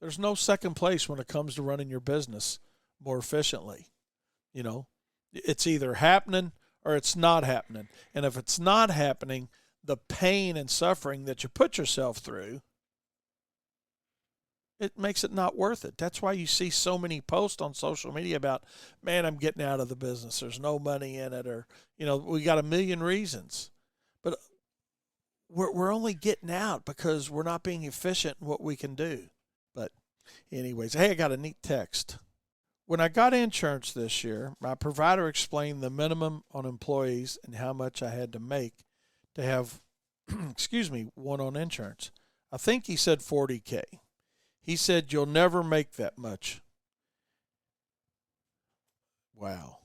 There's no second place when it comes to running your business more efficiently. You know, it's either happening or it's not happening. And if it's not happening, the pain and suffering that you put yourself through, it makes it not worth it. That's why you see so many posts on social media about, man, I'm getting out of the business. There's no money in it, or, we got a million reasons. But we're only getting out because we're not being efficient in what we can do. But anyways, hey, I got a neat text. When I got insurance this year, my provider explained the minimum on employees and how much I had to make to have, one on insurance. I think he said 40K. He said, you'll never make that much. Wow.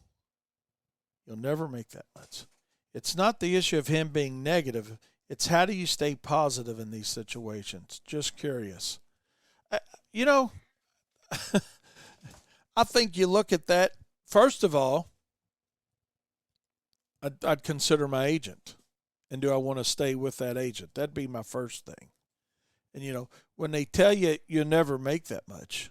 You'll never make that much. It's not the issue of him being negative. It's how do you stay positive in these situations? Just curious. I think you look at that. First of all, I'd consider my agent. And do I want to stay with that agent? That'd be my first thing. And, when they tell you you'll never make that much,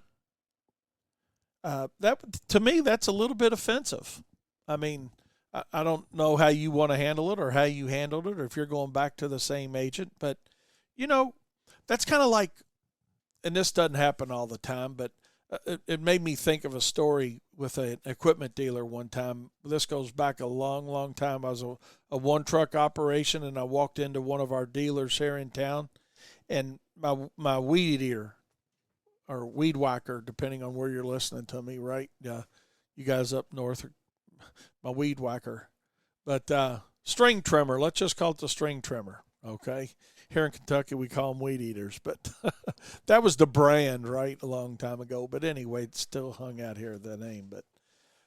that to me, that's a little bit offensive. I mean, I don't know how you want to handle it or how you handled it or if you're going back to the same agent. But, that's kind of like, and this doesn't happen all the time, but it made me think of a story with an equipment dealer one time. This goes back a long, long time. I was a one-truck operation, and I walked into one of our dealers here in town, and my weed eater or weed whacker, depending on where you're listening to me, right? You guys up north, my weed whacker. But string trimmer, let's just call it the string trimmer, okay? Here in Kentucky, we call them weed eaters, but that was the brand, right, a long time ago. But anyway, it's still hung out here, the name. But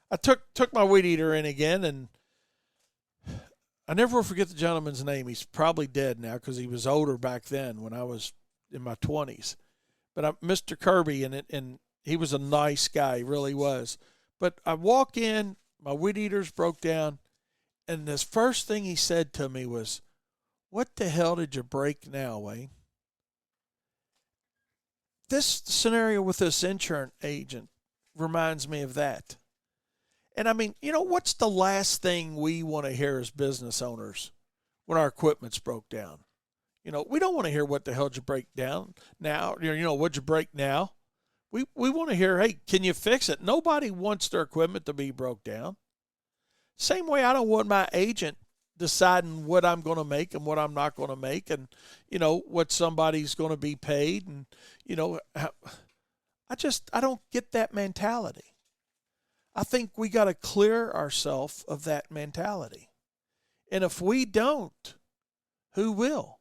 I took my weed eater in again, and I never will forget the gentleman's name. He's probably dead now because he was older back then when I was in my 20s. But Mr. Kirby, and he was a nice guy, he really was. But I walk in, my weed eaters broke down, and this first thing he said to me was, "What the hell did you break now, Wayne?" This scenario with this insurance agent reminds me of that. And I mean, what's the last thing we want to hear as business owners when our equipment's broke down? We don't want to hear what the hell did you break down now. What'd you break now? We want to hear, hey, can you fix it? Nobody wants their equipment to be broke down. Same way I don't want my agent deciding what I'm going to make and what I'm not going to make, and what somebody's going to be paid, and I don't get that mentality. I think we got to clear ourselves of that mentality, and if we don't, who will?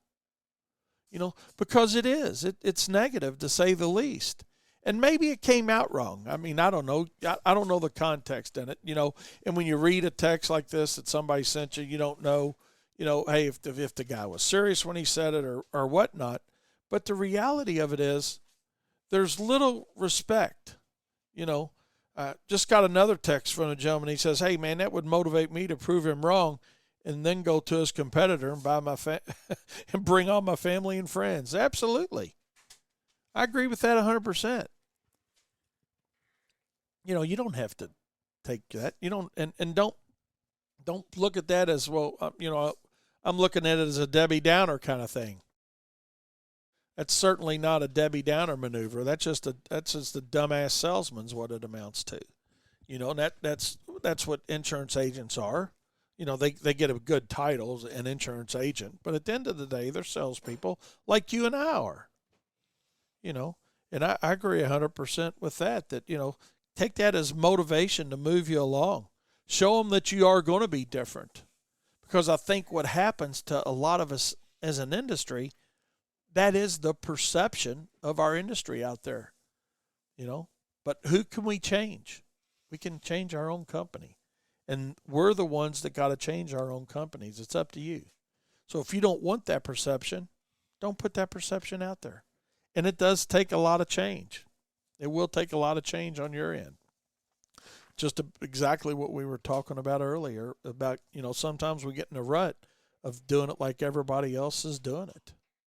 Because it's negative to say the least. And maybe it came out wrong. I mean, I don't know. I don't know the context in it, And when you read a text like this that somebody sent you, you don't know, hey, if the guy was serious when he said it or whatnot. But the reality of it is there's little respect. Just got another text from a gentleman. He says, hey, man, that would motivate me to prove him wrong and then go to his competitor and buy and bring all my family and friends. Absolutely. I agree with that 100%. You don't have to take that. You don't, and don't look at that as, well, I'm looking at it as a Debbie Downer kind of thing. That's certainly not a Debbie Downer maneuver. That's just a dumbass salesman's what it amounts to. And that's what insurance agents are. They get a good title, an insurance agent, but at the end of the day, they're salespeople like you and I are. And I agree 100% with that, take that as motivation to move you along. Show them that you are going to be different. Because I think what happens to a lot of us as an industry, that is the perception of our industry out there. But who can we change? We can change our own company. And we're the ones that got to change our own companies. It's up to you. So if you don't want that perception, don't put that perception out there. And it does take a lot of change. It will take a lot of change on your end. Just exactly what we were talking about earlier about, sometimes we get in a rut of doing it like everybody else is doing it.